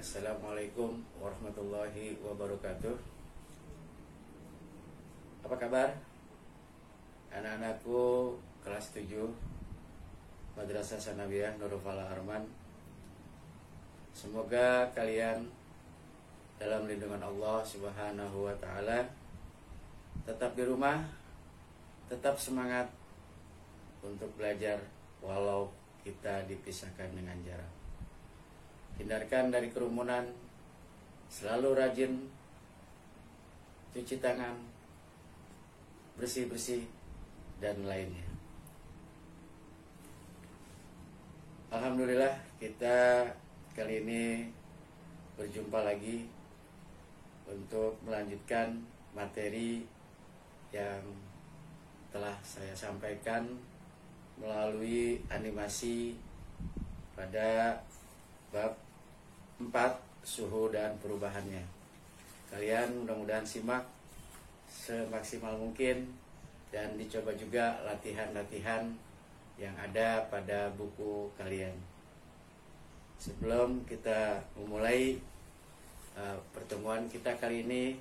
Assalamualaikum warahmatullahi wabarakatuh. Apa kabar? Anak-anakku kelas 7 Madrasah Sanawiyah Nurul Falah Arman. Semoga kalian dalam lindungan Allah Subhanahu wa taala, tetap di rumah, tetap semangat untuk belajar walau kita dipisahkan dengan jarak. Hindarkan dari kerumunan, selalu rajin cuci tangan, bersih-bersih, dan lainnya. Alhamdulillah, kita kali ini berjumpa lagi untuk melanjutkan materi yang telah saya sampaikan melalui animasi pada bab 4, suhu dan perubahannya. Kalian mudah-mudahan simak semaksimal mungkin dan dicoba juga latihan-latihan yang ada pada buku kalian. Sebelum kita memulai pertemuan kita kali ini,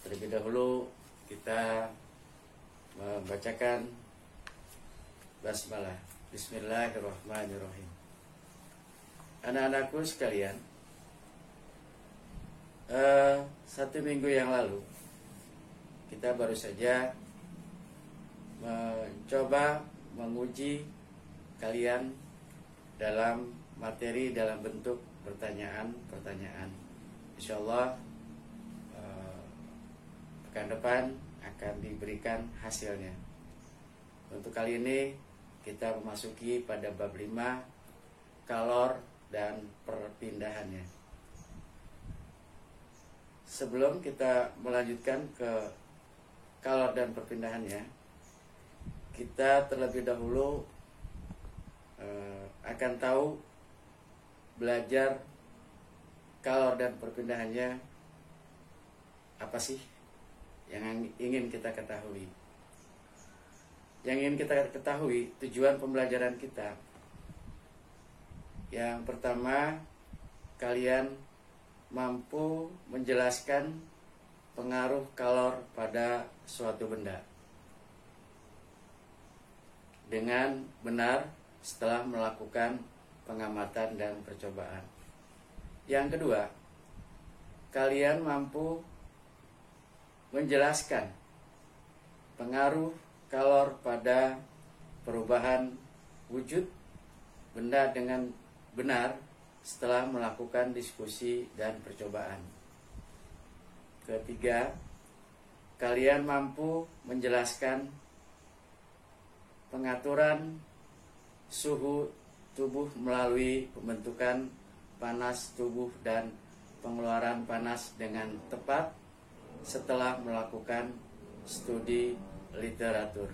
terlebih dahulu kita membacakan basmalah. Bismillahirrahmanirrahim. Anak-anakku sekalian, 1 minggu yang lalu kita baru saja mencoba menguji kalian dalam materi dalam bentuk pertanyaan-pertanyaan. Insyaallah pekan depan akan diberikan hasilnya. Untuk kali ini kita memasuki pada bab 5, kalor dan perpindahannya. Sebelum kita melanjutkan ke kalor dan perpindahannya, kita terlebih dahulu akan tahu belajar kalor dan perpindahannya apa sih yang ingin kita ketahui. Yang ingin kita ketahui tujuan pembelajaran kita. Yang pertama, kalian mampu menjelaskan pengaruh kalor pada suatu benda dengan benar setelah melakukan pengamatan dan percobaan. Yang kedua, kalian mampu menjelaskan pengaruh kalor pada perubahan wujud benda dengan benar setelah melakukan diskusi dan percobaan. Ketiga, kalian mampu menjelaskan pengaturan suhu tubuh melalui pembentukan panas tubuh dan pengeluaran panas dengan tepat setelah melakukan studi literatur.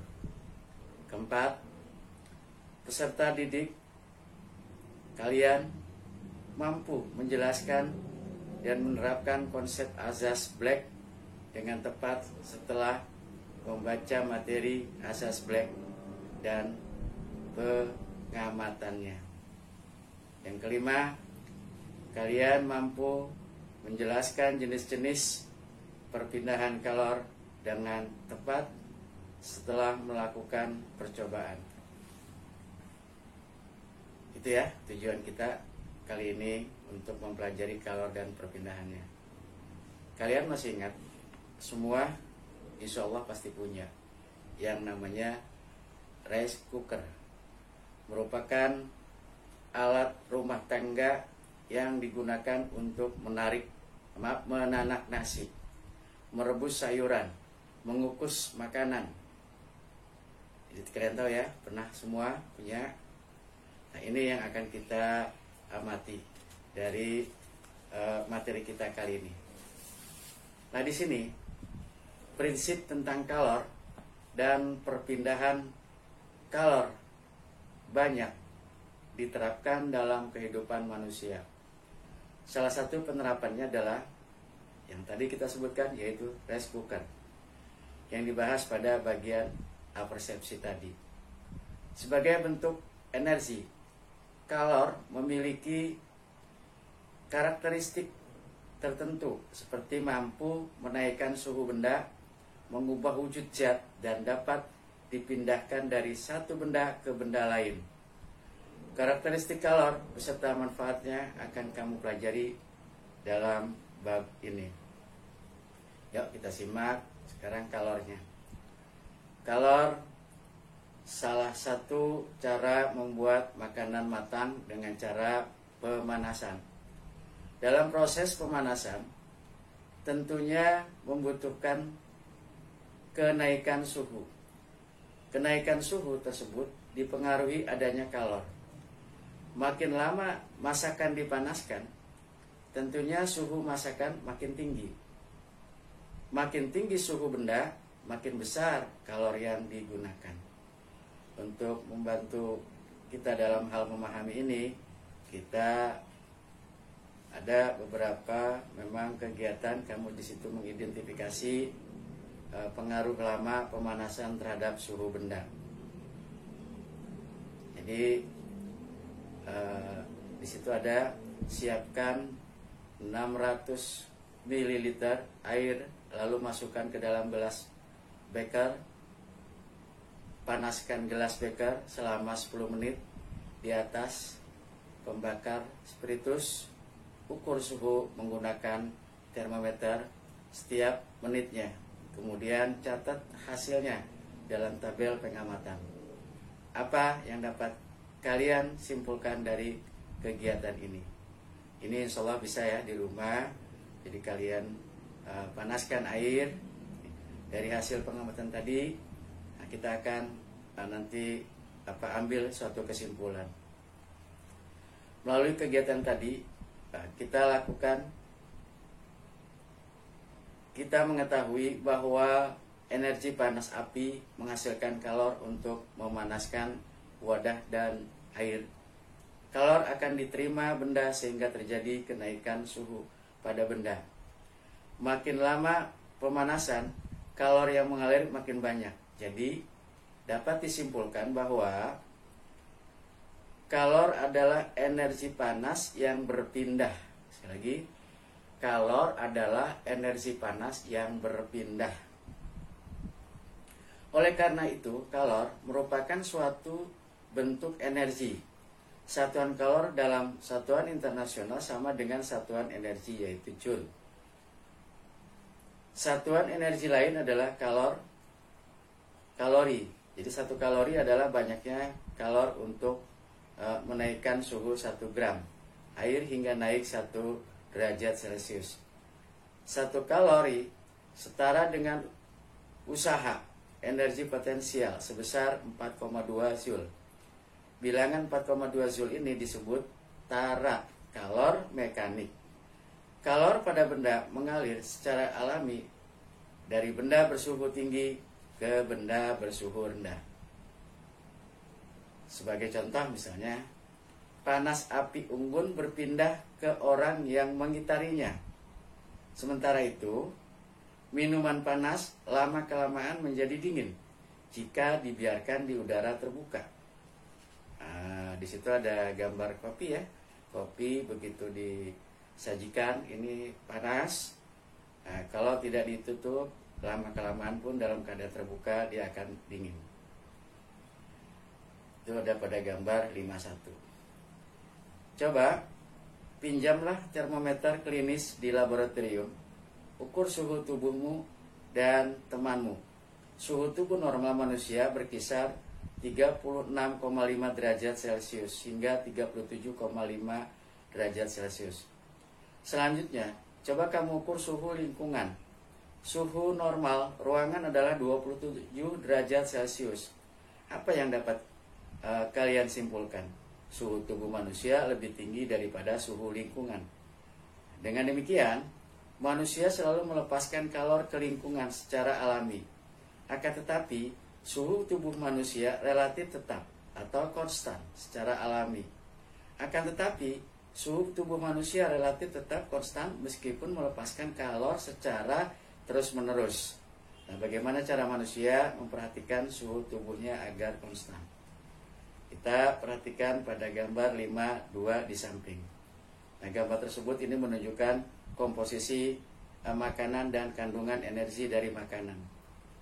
Keempat, peserta didik kalian mampu menjelaskan dan menerapkan konsep azas Black dengan tepat setelah membaca materi azas Black dan pengamatannya. Yang kelima, kalian mampu menjelaskan jenis-jenis perpindahan kalor dengan tepat setelah melakukan percobaan. Itu ya tujuan kita kali ini untuk mempelajari kalor dan perpindahannya. Kalian masih ingat, semua insya Allah pasti punya yang namanya rice cooker. Merupakan alat rumah tangga yang digunakan untuk menanak nasi, merebus sayuran, mengukus makanan. Jadi kalian tahu ya, pernah semua punya. Nah, ini yang akan kita amati dari materi kita kali ini. Nah, di sini prinsip tentang kalor dan perpindahan kalor banyak diterapkan dalam kehidupan manusia. Salah satu penerapannya adalah yang tadi kita sebutkan, yaitu rice cooker yang dibahas pada bagian apersepsi tadi. Sebagai bentuk energi, kalor memiliki karakteristik tertentu seperti mampu menaikkan suhu benda, mengubah wujud zat, dan dapat dipindahkan dari satu benda ke benda lain. Karakteristik kalor beserta manfaatnya akan kamu pelajari dalam bab ini. Yuk kita simak sekarang kalornya. Kalor salah satu cara membuat makanan matang dengan cara pemanasan. Dalam proses pemanasan tentunya membutuhkan kenaikan suhu. Kenaikan suhu tersebut dipengaruhi adanya kalor. Makin lama masakan dipanaskan, tentunya suhu masakan makin tinggi. Makin tinggi suhu benda, makin besar kalor yang digunakan. Untuk membantu kita dalam hal memahami ini, kita ada beberapa memang kegiatan kamu di situ mengidentifikasi pengaruh lama pemanasan terhadap suhu benda. Jadi di situ ada siapkan 600 ml air, lalu masukkan ke dalam gelas beker. Panaskan gelas beker selama 10 menit di atas pembakar spiritus. Ukur suhu menggunakan termometer setiap menitnya. Kemudian catat hasilnya dalam tabel pengamatan. Apa yang dapat kalian simpulkan dari kegiatan ini? Ini insya Allah bisa ya di rumah. Jadi kalian panaskan air. Dari hasil pengamatan tadi, kita akan nanti ambil suatu kesimpulan. Melalui kegiatan tadi, kita mengetahui bahwa energi panas api menghasilkan kalor untuk memanaskan wadah dan air. Kalor akan diterima benda sehingga terjadi kenaikan suhu pada benda. Makin lama pemanasan, kalor yang mengalir makin banyak. Jadi dapat disimpulkan bahwa kalor adalah energi panas yang berpindah. Sekali lagi, kalor adalah energi panas yang berpindah. Oleh karena itu, kalor merupakan suatu bentuk energi. Satuan kalor dalam satuan internasional sama dengan satuan energi, yaitu Joule. Satuan energi lain adalah kalori. Jadi 1 kalori adalah banyaknya kalor untuk menaikkan suhu 1 gram air hingga naik 1 derajat Celcius. 1 kalori setara dengan usaha energi potensial sebesar 4,2 Joule. Bilangan 4,2 Joule ini disebut tara kalor mekanik. Kalor pada benda mengalir secara alami dari benda bersuhu tinggi ke benda bersuhu rendah. Sebagai contoh misalnya, panas api unggun berpindah ke orang yang mengitarinya. Sementara itu, minuman panas lama-kelamaan menjadi dingin jika dibiarkan di udara terbuka. Di situ ada gambar kopi ya. Kopi begitu disajikan ini panas. Kalau tidak ditutup, lama-kelamaan pun dalam keadaan terbuka dia akan dingin. Itu ada pada gambar 51. Coba pinjamlah termometer klinis di laboratorium. Ukur suhu tubuhmu dan temanmu. Suhu tubuh normal manusia berkisar 36,5 derajat Celcius hingga 37,5 derajat Celcius. Selanjutnya, coba kamu ukur suhu lingkungan. Suhu normal ruangan adalah 27 derajat Celcius. Apa yang dapat kalian simpulkan? Suhu tubuh manusia lebih tinggi daripada suhu lingkungan. Dengan demikian, manusia selalu melepaskan kalor ke lingkungan secara alami. Akan tetapi, suhu tubuh manusia relatif tetap atau konstan secara alami. Akan tetapi, suhu tubuh manusia relatif tetap konstan meskipun melepaskan kalor secara terus-menerus. Nah, bagaimana cara manusia memperhatikan suhu tubuhnya agar konstan? Kita perhatikan pada gambar 52 di samping. Nah, gambar tersebut ini menunjukkan komposisi makanan dan kandungan energi dari makanan.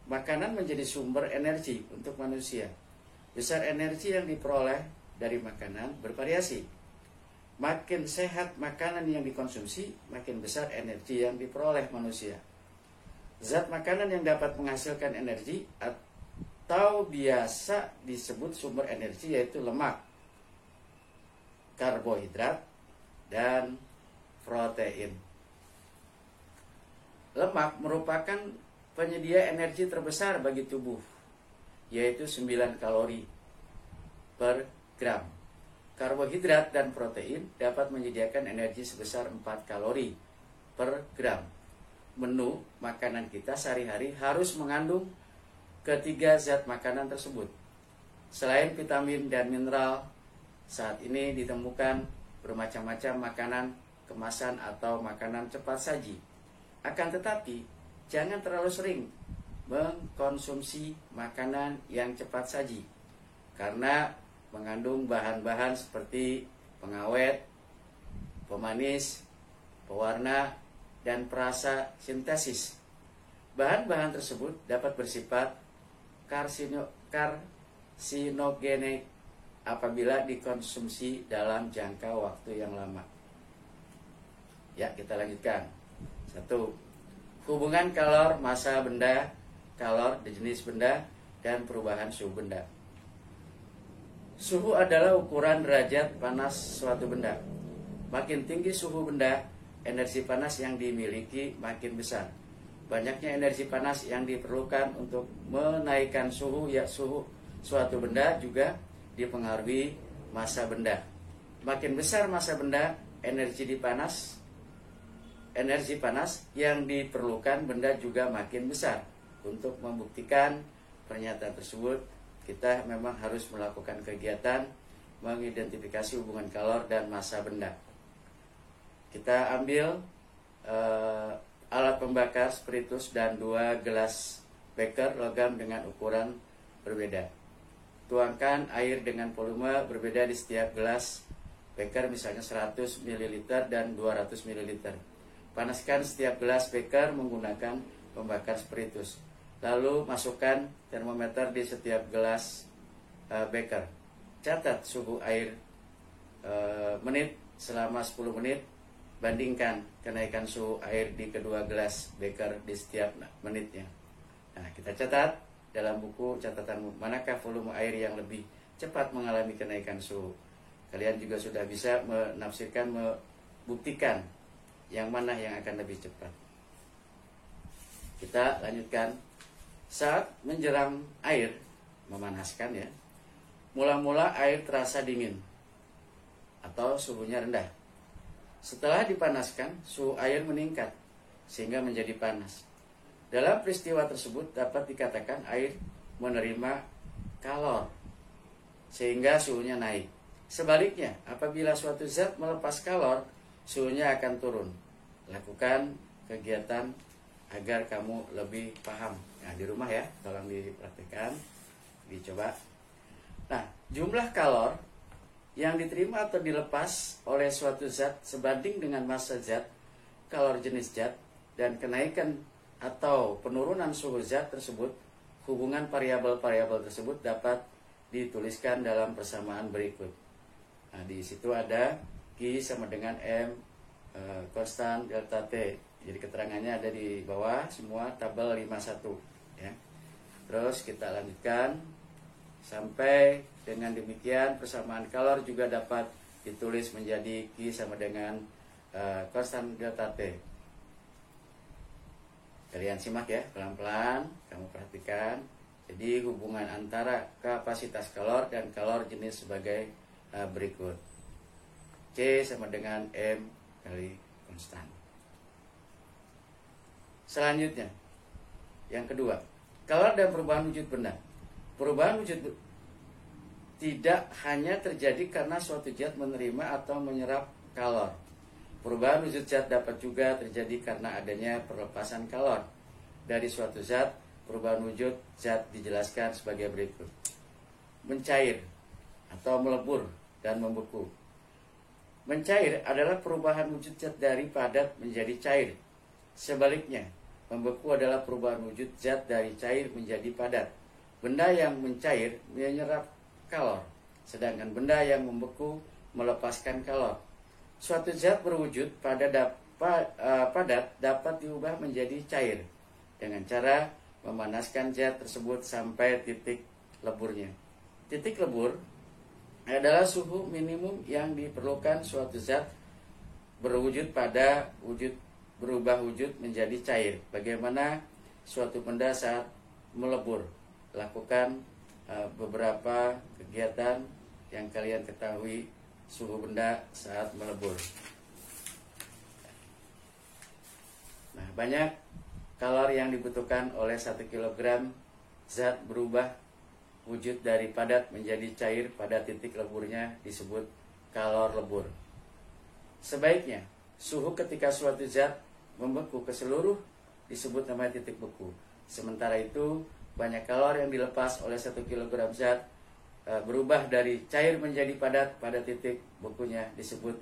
Makanan menjadi sumber energi untuk manusia. Besar energi yang diperoleh dari makanan bervariasi. Makin sehat makanan yang dikonsumsi, makin besar energi yang diperoleh manusia. Zat makanan yang dapat menghasilkan energi atau biasa disebut sumber energi yaitu lemak, karbohidrat, dan protein. Lemak merupakan penyedia energi terbesar bagi tubuh, yaitu 9 kalori per gram. Karbohidrat dan protein dapat menyediakan energi sebesar 4 kalori per gram. Menu makanan kita sehari-hari harus mengandung ketiga zat makanan tersebut. Selain vitamin dan mineral, saat ini ditemukan bermacam-macam makanan kemasan atau makanan cepat saji. Akan tetapi, jangan terlalu sering mengkonsumsi makanan yang cepat saji, karena mengandung bahan-bahan seperti pengawet, pemanis, pewarna, dan perasa sintesis. Bahan-bahan tersebut dapat bersifat karsinogenik apabila dikonsumsi dalam jangka waktu yang lama. Ya, kita lanjutkan. 1. Hubungan kalor massa benda, kalor jenis benda, dan perubahan suhu benda. Suhu adalah ukuran derajat panas suatu benda. Makin tinggi suhu benda, energi panas yang dimiliki makin besar. Banyaknya energi panas yang diperlukan untuk menaikkan suhu suatu benda juga dipengaruhi massa benda. Makin besar massa benda, energi panas yang diperlukan benda juga makin besar. Untuk membuktikan pernyataan tersebut, kita memang harus melakukan kegiatan mengidentifikasi hubungan kalor dan massa benda. Kita ambil alat pembakar spiritus dan 2 gelas beker logam dengan ukuran berbeda. Tuangkan air dengan volume berbeda di setiap gelas beker, misalnya 100 ml dan 200 ml. Panaskan setiap gelas beker menggunakan pembakar spiritus. Lalu masukkan termometer di setiap gelas beker. Catat suhu air menit selama 10 menit. Bandingkan kenaikan suhu air di kedua gelas beker di setiap menitnya. Nah, kita catat dalam buku catatan manakah volume air yang lebih cepat mengalami kenaikan suhu. Kalian juga sudah bisa menafsirkan, membuktikan yang mana yang akan lebih cepat. Kita lanjutkan. Saat menjeram air, memanaskan ya, mula-mula air terasa dingin atau suhunya rendah. Setelah dipanaskan, suhu air meningkat sehingga menjadi panas. Dalam peristiwa tersebut dapat dikatakan air menerima kalor sehingga suhunya naik. Sebaliknya, apabila suatu zat melepas kalor, suhunya akan turun. Lakukan kegiatan agar kamu lebih paham. Nah, di rumah ya, tolong dipraktikkan, dicoba. Nah, jumlah kalor yang diterima atau dilepas oleh suatu zat sebanding dengan massa zat, kalor jenis zat, dan kenaikan atau penurunan suhu zat tersebut. Hubungan variabel-variabel tersebut dapat dituliskan dalam persamaan berikut. Nah, di situ ada Q sama dengan M konstan delta T. Jadi keterangannya ada di bawah semua tabel 51 ya. Terus kita lanjutkan sampai dengan demikian persamaan kalor juga dapat ditulis menjadi Q sama dengan konstan delta T. Kalian simak ya, pelan-pelan kamu perhatikan. Jadi hubungan antara kapasitas kalor dan kalor jenis sebagai berikut. C sama dengan M kali konstan. Selanjutnya, yang kedua, kalor dan perubahan wujud benda. Perubahan wujud tidak hanya terjadi karena suatu zat menerima atau menyerap kalor. Perubahan wujud zat dapat juga terjadi karena adanya perlepasan kalor dari suatu zat. Perubahan wujud zat dijelaskan sebagai berikut: mencair atau melebur dan membeku, Mencair adalah perubahan wujud zat dari padat menjadi cair. Sebaliknya, membeku adalah perubahan wujud zat dari cair menjadi padat. Benda yang mencair menyerap kalor, sedangkan benda yang membeku melepaskan kalor. Suatu zat berwujud padat dapat diubah menjadi cair dengan cara memanaskan zat tersebut sampai titik leburnya. Titik lebur adalah suhu minimum yang diperlukan suatu zat berubah wujud menjadi cair. Bagaimana suatu benda saat melebur? Lakukan beberapa kegiatan yang kalian ketahui suhu benda saat melebur. Nah, banyak kalor yang dibutuhkan oleh 1 kg zat berubah wujud dari padat menjadi cair pada titik leburnya disebut kalor lebur. Sebaiknya, suhu ketika suatu zat membeku ke seluruh disebut namanya titik beku. Sementara itu, banyak kalor yang dilepas oleh 1 kg zat berubah dari cair menjadi padat pada titik bekunya disebut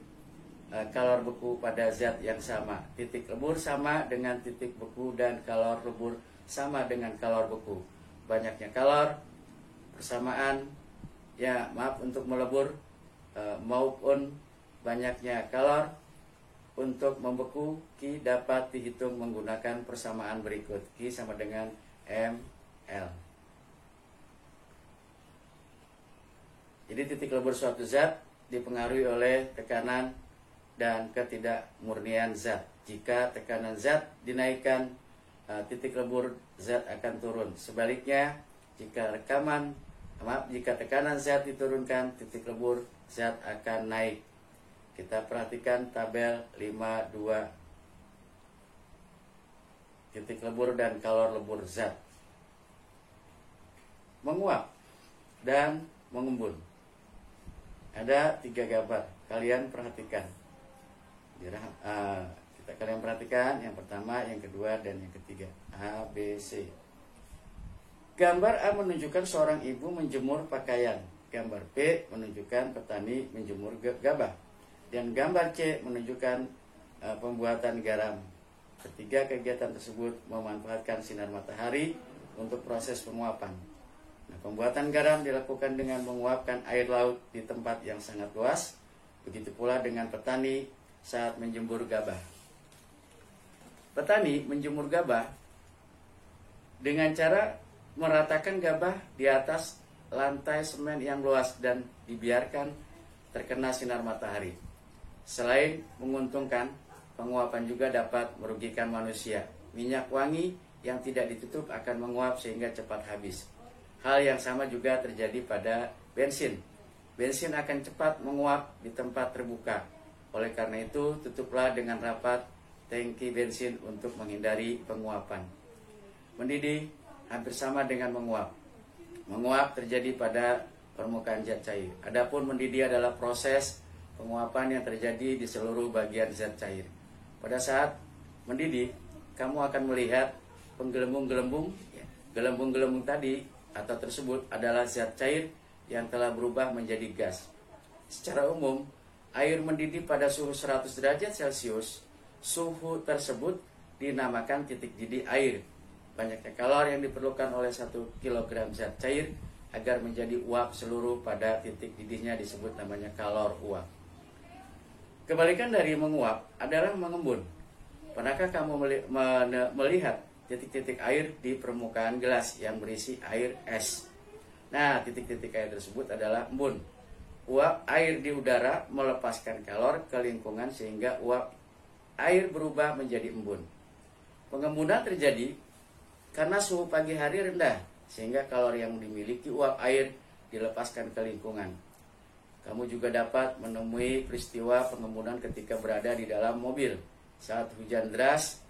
kalor beku pada zat yang sama. Titik lebur sama dengan titik beku dan kalor lebur sama dengan kalor beku. Banyaknya kalor persamaan untuk melebur maupun banyaknya kalor untuk membeku, Q dapat dihitung menggunakan persamaan berikut. Q sama dengan ml. Jadi titik lebur suatu zat dipengaruhi oleh tekanan dan ketidakmurnian zat. Jika tekanan zat dinaikkan, titik lebur zat akan turun. Sebaliknya, jika tekanan zat diturunkan, titik lebur zat akan naik. Kita perhatikan tabel 52. Titik lebur dan kalor lebur zat. Menguap dan mengembun. Ada 3 gambar. Kalian perhatikan. Kalian perhatikan yang pertama, yang kedua, dan yang ketiga. A, B, C. Gambar A menunjukkan seorang ibu menjemur pakaian. Gambar B menunjukkan petani menjemur gabah. Dan gambar C menunjukkan pembuatan garam. Ketiga kegiatan tersebut memanfaatkan sinar matahari untuk proses penguapan. Nah, pembuatan garam dilakukan dengan menguapkan air laut di tempat yang sangat luas. Begitu pula dengan petani saat menjemur gabah. Petani menjemur gabah dengan cara meratakan gabah di atas lantai semen yang luas dan dibiarkan terkena sinar matahari. Selain menguntungkan, penguapan juga dapat merugikan manusia. Minyak wangi yang tidak ditutup akan menguap sehingga cepat habis. Hal yang sama juga terjadi pada bensin. Bensin akan cepat menguap di tempat terbuka. Oleh karena itu, tutuplah dengan rapat tangki bensin untuk menghindari penguapan. Mendidih hampir sama dengan menguap. Menguap terjadi pada permukaan zat cair. Adapun mendidih adalah proses penguapan yang terjadi di seluruh bagian zat cair. Pada saat mendidih, kamu akan melihat penggelembung-gelembung. Gelembung-gelembung tadi atau tersebut adalah zat cair yang telah berubah menjadi gas. Secara umum, air mendidih pada suhu 100 derajat Celcius. Suhu tersebut dinamakan titik didih air. Banyaknya kalor yang diperlukan oleh 1 kg zat cair agar menjadi uap seluruh pada titik didihnya disebut namanya kalor uap. Kebalikan dari menguap adalah mengembun. Pernahkah kamu melihat titik-titik air di permukaan gelas yang berisi air es? Nah, titik-titik air tersebut adalah embun. Uap air di udara melepaskan kalor ke lingkungan sehingga uap air berubah menjadi embun. Pengembunan terjadi karena suhu pagi hari rendah, sehingga kalor yang dimiliki uap air dilepaskan ke lingkungan. Kamu juga dapat menemui peristiwa pengembunan ketika berada di dalam mobil. Saat hujan deras,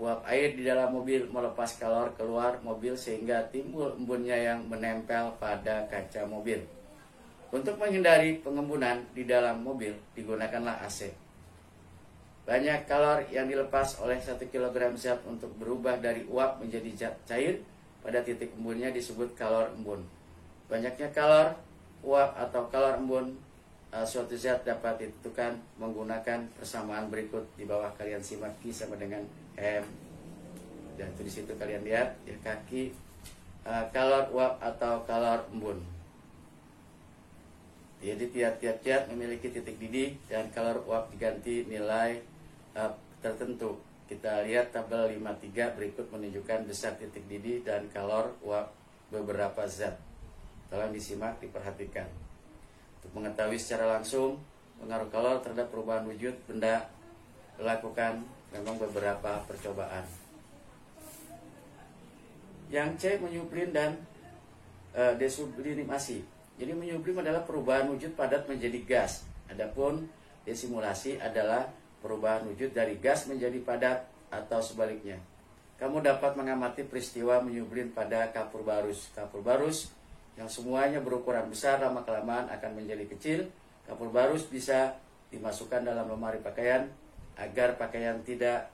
uap air di dalam mobil melepas kalor keluar mobil sehingga timbul embunnya yang menempel pada kaca mobil. Untuk menghindari pengembunan di dalam mobil, digunakanlah AC. Banyak kalor yang dilepas oleh 1 kg zat untuk berubah dari uap menjadi zat cair pada titik embunnya disebut kalor embun. Banyaknya kalor uap atau kalor embun suatu zat dapat ditentukan menggunakan persamaan berikut. Di bawah kalian simak Q sama dengan M, dan di situ kalian lihat ya, kaki kalor uap atau kalor embun. Jadi tiap-tiap zat memiliki titik didih dan kalor uap diganti nilai tertentu. Kita lihat tabel 53 berikut menunjukkan besar titik didih dan kalor uap beberapa zat. Tolong disimak, diperhatikan. Untuk mengetahui secara langsung pengaruh kalor terhadap perubahan wujud benda, lakukan memang beberapa percobaan. Yang C, menyublim dan desublimasi. Jadi menyublim adalah perubahan wujud padat menjadi gas. Adapun desimulasi adalah perubahan wujud dari gas menjadi padat atau sebaliknya. Kamu dapat mengamati peristiwa menyublim pada kapur barus. Kapur barus yang semuanya berukuran besar lama-kelamaan akan menjadi kecil. Kapur barus bisa dimasukkan dalam lemari pakaian agar pakaian tidak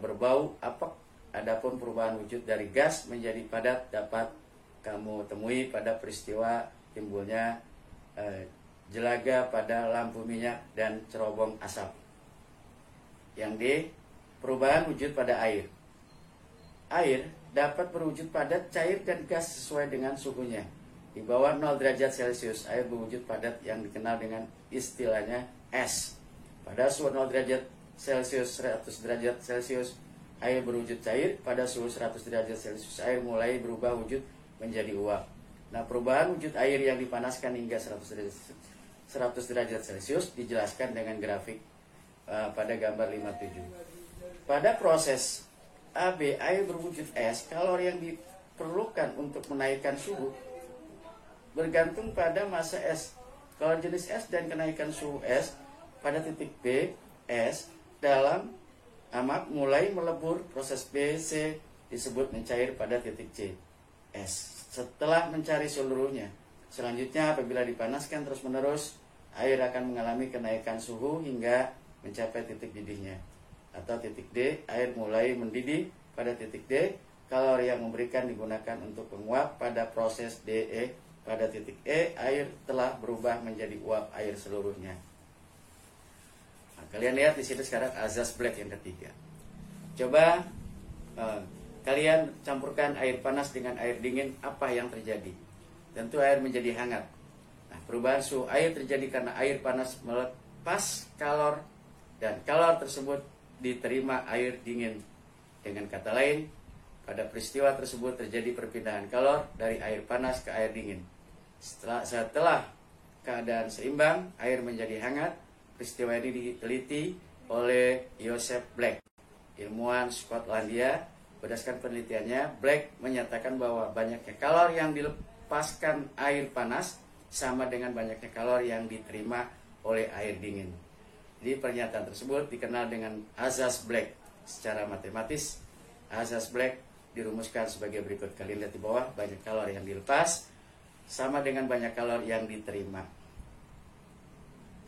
berbau apek. Adapun perubahan wujud dari gas menjadi padat dapat kamu temui pada peristiwa timbulnya jelaga pada lampu minyak dan cerobong asap. Yang D, perubahan wujud pada air. Air dapat berwujud padat, cair, dan gas sesuai dengan suhunya. Di bawah 0 derajat Celcius, air berwujud padat yang dikenal dengan istilahnya es. Pada suhu 0 derajat Celcius, 100 derajat Celcius, air berwujud cair. Pada suhu 100 derajat Celcius, air mulai berubah wujud menjadi uap. Nah, perubahan wujud air yang dipanaskan hingga 100 derajat Celcius dijelaskan dengan grafik pada gambar 57. Pada proses AB, air berwujud es. Kalor yang diperlukan untuk menaikkan suhu bergantung pada massa es. Kalau jenis es dan kenaikan suhu es pada titik B, es dalam amak mulai melebur. Proses B, C disebut mencair pada titik C, es. Setelah mencari seluruhnya, selanjutnya apabila dipanaskan terus-menerus, air akan mengalami kenaikan suhu hingga mencapai titik didihnya. Atau titik D, air mulai mendidih. Pada titik D, kalor yang memberikan digunakan untuk menguap. Pada proses DE, pada titik E, air telah berubah menjadi uap air seluruhnya. Nah, kalian lihat di situ sekarang azas Black yang ketiga. Coba kalian campurkan air panas dengan air dingin, apa yang terjadi? Tentu air menjadi hangat. Nah, perubahan suhu air terjadi karena air panas melepas kalor dan kalor tersebut diterima air dingin. Dengan kata lain, pada peristiwa tersebut terjadi perpindahan kalor dari air panas ke air dingin. Setelah keadaan seimbang, air menjadi hangat. Peristiwa ini diteliti oleh Joseph Black, ilmuwan Skotlandia. Berdasarkan penelitiannya, Black menyatakan bahwa banyaknya kalor yang dilepaskan air panas sama dengan banyaknya kalor yang diterima oleh air dingin. Jadi pernyataan tersebut dikenal dengan azas Black. Secara matematis, azas Black dirumuskan sebagai berikut. Kalian lihat di bawah, banyak kalor yang dilepas sama dengan banyak kalor yang diterima.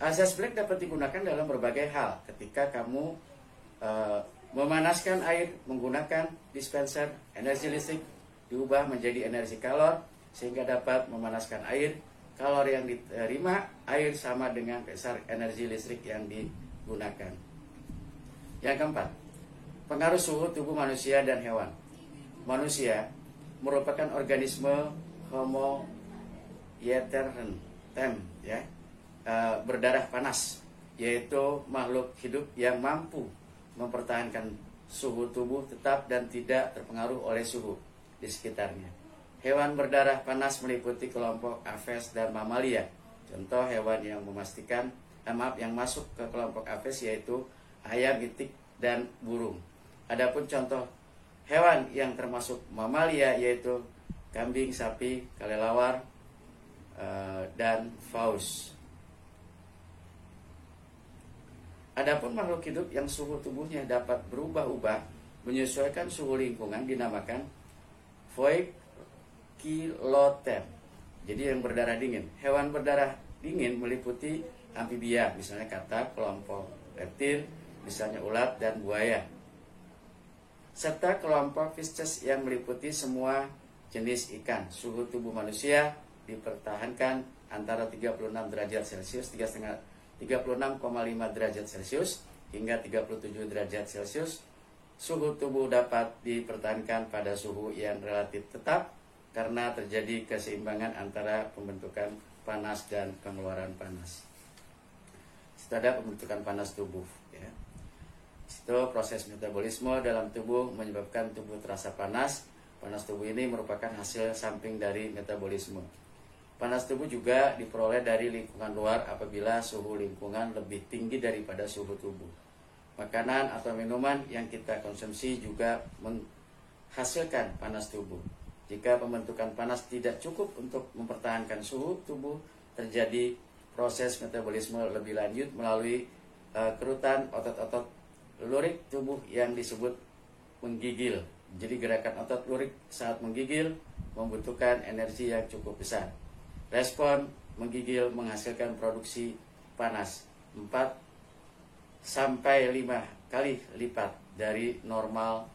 Azas Black dapat digunakan dalam berbagai hal. Ketika kamu memanaskan air menggunakan dispenser, energi listrik diubah menjadi energi kalor sehingga dapat memanaskan air. Kalor yang diterima air sama dengan besar energi listrik yang digunakan. Yang keempat, pengaruh suhu tubuh manusia dan hewan. Manusia merupakan organisme homo ieterem, ya, berdarah panas, yaitu makhluk hidup yang mampu mempertahankan suhu tubuh tetap dan tidak terpengaruh oleh suhu di sekitarnya. Hewan berdarah panas meliputi kelompok Aves dan mamalia. Contoh hewan yang yang masuk ke kelompok Aves yaitu ayam, itik, dan burung. Adapun contoh hewan yang termasuk mamalia yaitu kambing, sapi, kelelawar, dan paus. Adapun makhluk hidup yang suhu tubuhnya dapat berubah-ubah menyesuaikan suhu lingkungan dinamakan Voikilotem. Jadi yang berdarah dingin. Hewan berdarah dingin meliputi amfibia, misalnya katak, kelompok reptil, misalnya ulat dan buaya. Serta kelompok Pisces yang meliputi semua jenis ikan. Suhu tubuh manusia dipertahankan antara 36 derajat Celcius, 36,5 derajat Celcius hingga 37 derajat Celcius. Suhu tubuh dapat dipertahankan pada suhu yang relatif tetap karena terjadi keseimbangan antara pembentukan panas dan pengeluaran panas. Itu ada pembentukan panas tubuh, ya. Itu proses metabolisme dalam tubuh menyebabkan tubuh terasa panas. Panas tubuh ini merupakan hasil samping dari metabolisme. Panas tubuh juga diperoleh dari lingkungan luar apabila suhu lingkungan lebih tinggi daripada suhu tubuh. Makanan atau minuman yang kita konsumsi juga menghasilkan panas tubuh. Jika pembentukan panas tidak cukup untuk mempertahankan suhu tubuh, terjadi proses metabolisme lebih lanjut melalui kerutan otot-otot lurik tubuh yang disebut menggigil. Jadi gerakan otot lurik saat menggigil membutuhkan energi yang cukup besar. Respon menggigil menghasilkan produksi panas 4 sampai 5 kali lipat dari normal.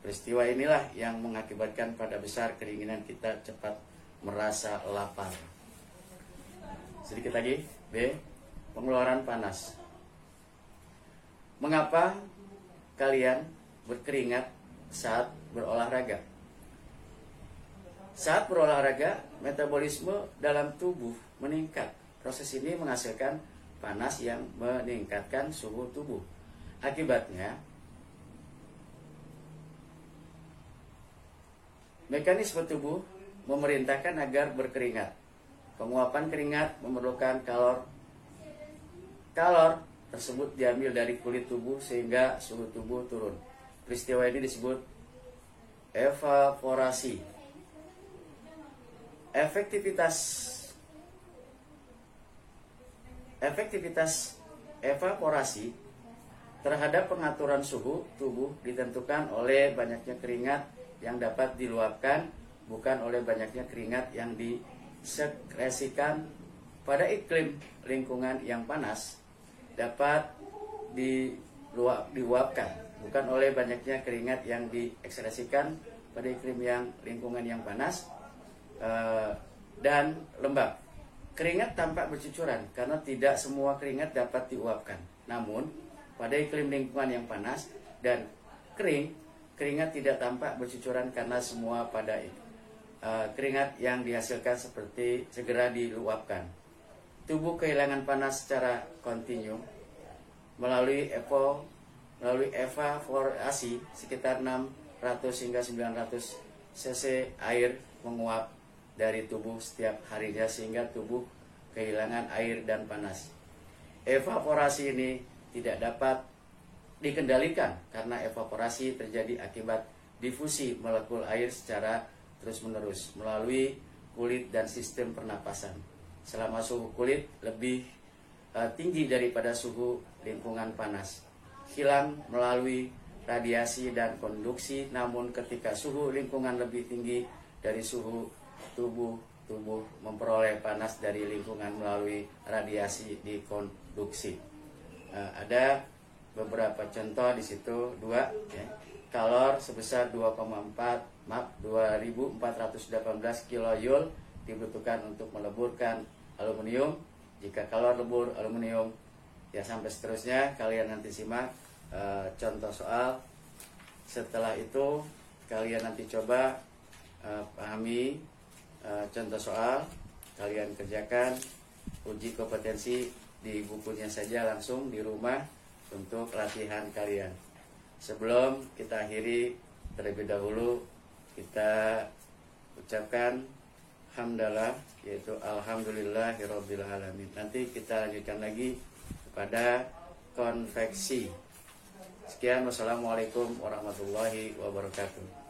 Peristiwa inilah yang mengakibatkan pada besar keinginan kita cepat merasa lapar. Sedikit lagi, B. Pengeluaran panas. Mengapa kalian berkeringat saat berolahraga? Saat berolahraga, metabolisme dalam tubuh meningkat. Proses ini menghasilkan panas yang meningkatkan suhu tubuh. Akibatnya, mekanisme tubuh memerintahkan agar berkeringat. Penguapan keringat memerlukan kalor. Kalor tersebut diambil dari kulit tubuh sehingga suhu tubuh turun. Peristiwa ini disebut evaporasi. Efektivitas evaporasi terhadap pengaturan suhu tubuh ditentukan oleh banyaknya keringat yang dapat diluapkan, bukan oleh banyaknya keringat yang disekresikan. Pada iklim lingkungan yang panas dapat diluapkan, bukan oleh banyaknya keringat yang diekspresikan. Pada iklim lingkungan yang panas dan lembab, keringat tampak bercucuran karena tidak semua keringat dapat diuapkan. Namun, pada iklim lingkungan yang panas dan kering, keringat tidak tampak bercucuran karena semua pada keringat yang dihasilkan seperti segera diluapkan. Tubuh kehilangan panas secara kontinu melalui evaporasi sekitar 600 hingga 900 cc air menguap dari tubuh setiap harinya sehingga tubuh kehilangan air dan panas. Evaporasi ini tidak dapat dikendalikan karena evaporasi terjadi akibat difusi molekul air secara terus-menerus melalui kulit dan sistem pernapasan. Selama suhu kulit lebih tinggi daripada suhu lingkungan panas, hilang melalui radiasi dan konduksi. Namun ketika suhu lingkungan lebih tinggi dari suhu tubuh memperoleh panas dari lingkungan melalui radiasi di konduksi. Ada beberapa contoh di situ, 2 ya. Kalor sebesar 2418 kilojoule dibutuhkan untuk meleburkan aluminium. Jika kalor lebur aluminium, ya sampai seterusnya. Kalian nanti simak contoh soal. Setelah itu kalian nanti coba pahami contoh soal, kalian kerjakan uji kompetensi di bukunya saja langsung di rumah untuk latihan kalian. Sebelum kita akhiri, terlebih dahulu kita ucapkan hamdalah, yaitu alhamdulillahirabbil alamin. Nanti kita lanjutkan lagi kepada konveksi. Sekian, wassalamualaikum warahmatullahi wabarakatuh.